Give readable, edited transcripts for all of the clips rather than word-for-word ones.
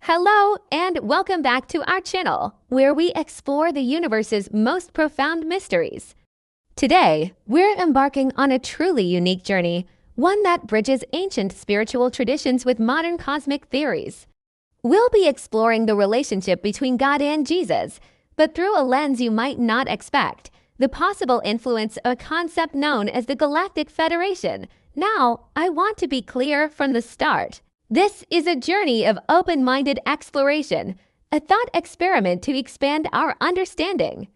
Hello and welcome back to our channel, where we explore the universe's most profound mysteries. Today, we're embarking on a truly unique journey, one that bridges ancient spiritual traditions with modern cosmic theories. We'll be exploring the relationship between God and Jesus, but through a lens you might not expect, the possible influence of a concept known as the Galactic Federation. Now, I want to be clear from the start. This is a journey of open-minded exploration, a thought experiment to expand our understanding.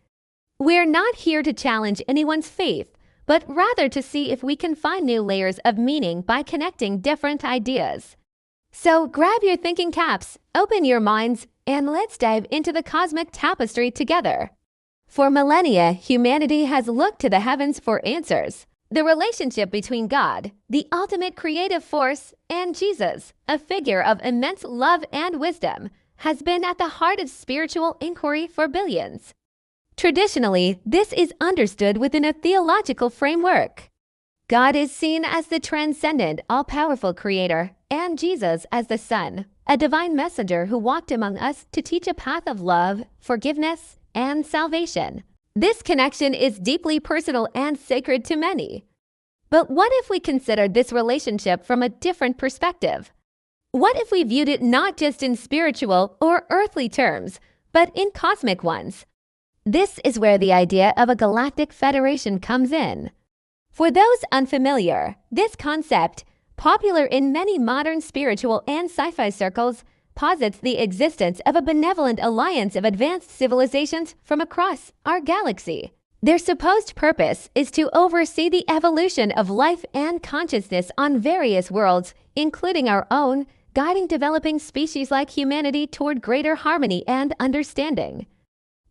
We're not here to challenge anyone's faith, but rather to see if we can find new layers of meaning by connecting different ideas. So grab your thinking caps, open your minds, and let's dive into the cosmic tapestry together. For millennia, humanity has looked to the heavens for answers. The relationship between God, the ultimate creative force, and Jesus, a figure of immense love and wisdom, has been at the heart of spiritual inquiry for billions. Traditionally, this is understood within a theological framework. God is seen as the transcendent, all-powerful creator, and Jesus as the Son, a divine messenger who walked among us to teach a path of love, forgiveness, and salvation. This connection is deeply personal and sacred to many. But what if we considered this relationship from a different perspective? What if we viewed it not just in spiritual or earthly terms, but in cosmic ones? This is where the idea of a galactic federation comes in. For those unfamiliar, this concept, popular in many modern spiritual and sci-fi circles, posits the existence of a benevolent alliance of advanced civilizations from across our galaxy. Their supposed purpose is to oversee the evolution of life and consciousness on various worlds, including our own, guiding developing species like humanity toward greater harmony and understanding.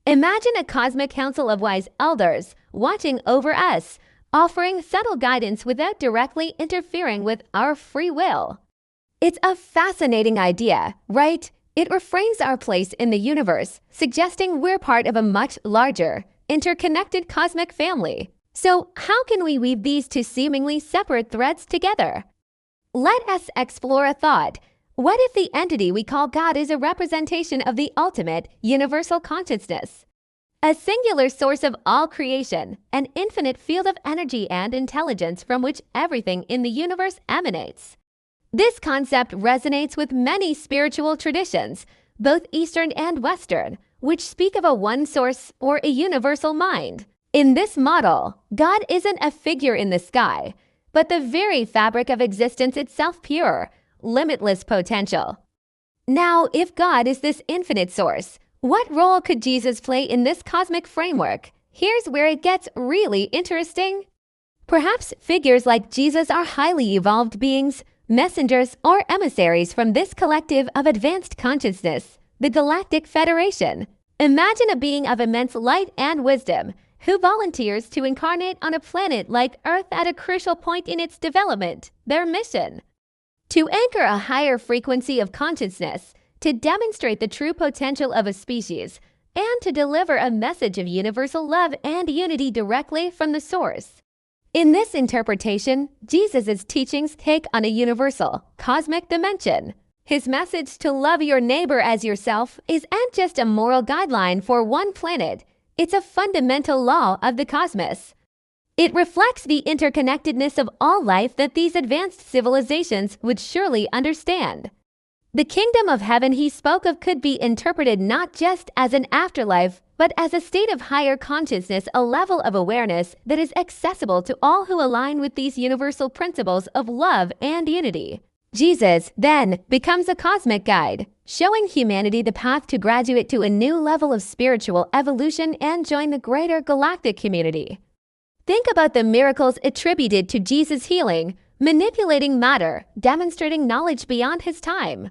Imagine a cosmic council of wise elders watching over us, offering subtle guidance without directly interfering with our free will. It's a fascinating idea, right? It reframes our place in the universe, suggesting we're part of a much larger, interconnected cosmic family. So how can we weave these two seemingly separate threads together? Let us explore a thought. What if the entity we call God is a representation of the ultimate, universal consciousness? A singular source of all creation, an infinite field of energy and intelligence from which everything in the universe emanates. This concept resonates with many spiritual traditions, both Eastern and Western, which speak of a one source or a universal mind. In this model, God isn't a figure in the sky, but the very fabric of existence itself, pure, limitless potential. Now, if God is this infinite source, what role could Jesus play in this cosmic framework? Here's where it gets really interesting. Perhaps figures like Jesus are highly evolved beings, messengers or emissaries from this collective of advanced consciousness, the Galactic Federation. Imagine a being of immense light and wisdom who volunteers to incarnate on a planet like Earth at a crucial point in its development, their mission. To anchor a higher frequency of consciousness, to demonstrate the true potential of a species, and to deliver a message of universal love and unity directly from the source. In this interpretation, Jesus' teachings take on a universal, cosmic dimension. His message to love your neighbor as yourself isn't just a moral guideline for one planet, it's a fundamental law of the cosmos. It reflects the interconnectedness of all life that these advanced civilizations would surely understand. The kingdom of heaven he spoke of could be interpreted not just as an afterlife, but as a state of higher consciousness, a level of awareness that is accessible to all who align with these universal principles of love and unity. Jesus, then, becomes a cosmic guide, showing humanity the path to graduate to a new level of spiritual evolution and join the greater galactic community. Think about the miracles attributed to Jesus' healing, manipulating matter, demonstrating knowledge beyond his time.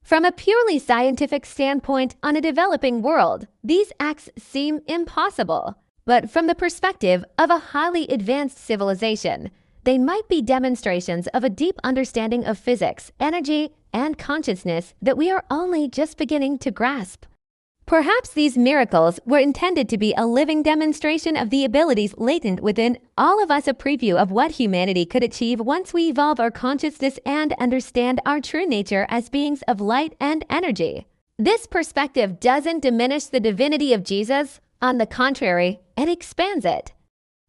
From a purely scientific standpoint on a developing world, these acts seem impossible. But from the perspective of a highly advanced civilization, they might be demonstrations of a deep understanding of physics, energy, and consciousness that we are only just beginning to grasp. Perhaps these miracles were intended to be a living demonstration of the abilities latent within all of us, a preview of what humanity could achieve once we evolve our consciousness and understand our true nature as beings of light and energy. This perspective doesn't diminish the divinity of Jesus. On the contrary, it expands it.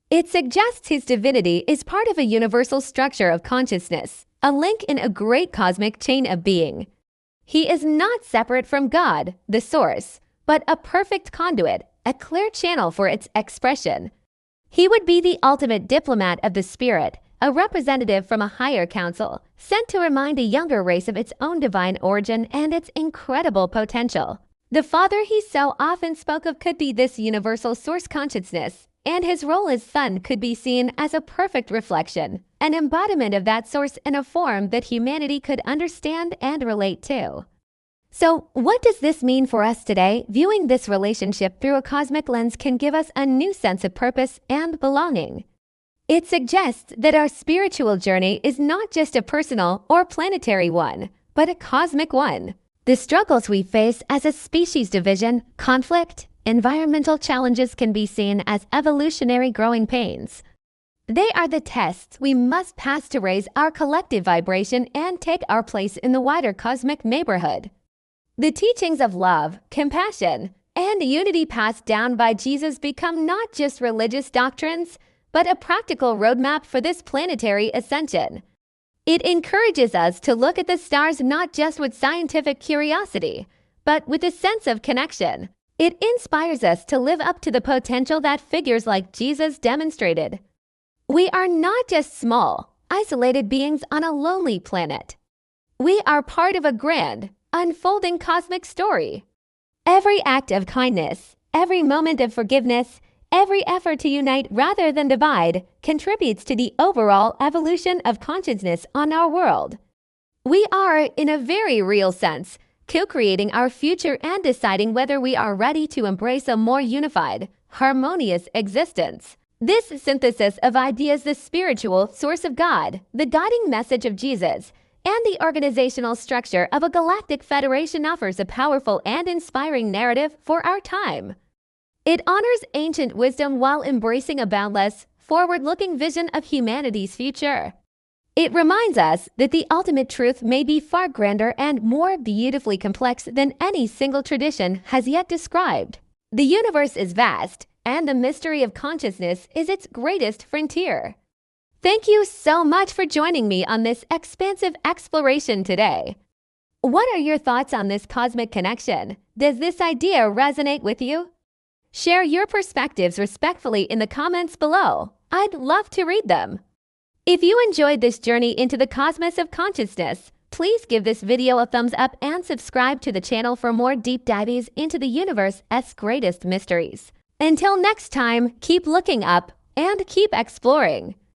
It suggests his divinity is part of a universal structure of consciousness, a link in a great cosmic chain of being. He is not separate from God, the source, but a perfect conduit, a clear channel for its expression. He would be the ultimate diplomat of the spirit, a representative from a higher council, sent to remind a younger race of its own divine origin and its incredible potential. The Father he so often spoke of could be this universal source consciousness, and his role as Son could be seen as a perfect reflection, an embodiment of that source in a form that humanity could understand and relate to. So, what does this mean for us today? Viewing this relationship through a cosmic lens can give us a new sense of purpose and belonging. It suggests that our spiritual journey is not just a personal or planetary one, but a cosmic one. The struggles we face as a species, division, conflict, environmental challenges, can be seen as evolutionary growing pains. They are the tests we must pass to raise our collective vibration and take our place in the wider cosmic neighborhood. The teachings of love, compassion, and unity passed down by Jesus become not just religious doctrines, but a practical roadmap for this planetary ascension. It encourages us to look at the stars not just with scientific curiosity, but with a sense of connection. It inspires us to live up to the potential that figures like Jesus demonstrated. We are not just small, isolated beings on a lonely planet. We are part of a grand, unfolding cosmic story. Every act of kindness, every moment of forgiveness, every effort to unite rather than divide contributes to the overall evolution of consciousness on our world. We are, in a very real sense, co-creating our future and deciding whether we are ready to embrace a more unified, harmonious existence. This synthesis of ideas, the spiritual source of God, the guiding message of Jesus, and the organizational structure of a galactic federation offers a powerful and inspiring narrative for our time. It honors ancient wisdom while embracing a boundless, forward-looking vision of humanity's future. It reminds us that the ultimate truth may be far grander and more beautifully complex than any single tradition has yet described. The universe is vast, and the mystery of consciousness is its greatest frontier. Thank you so much for joining me on this expansive exploration today. What are your thoughts on this cosmic connection? Does this idea resonate with you? Share your perspectives respectfully in the comments below. I'd love to read them. If you enjoyed this journey into the cosmos of consciousness, please give this video a thumbs up and subscribe to the channel for more deep dives into the universe's greatest mysteries. Until next time, keep looking up and keep exploring.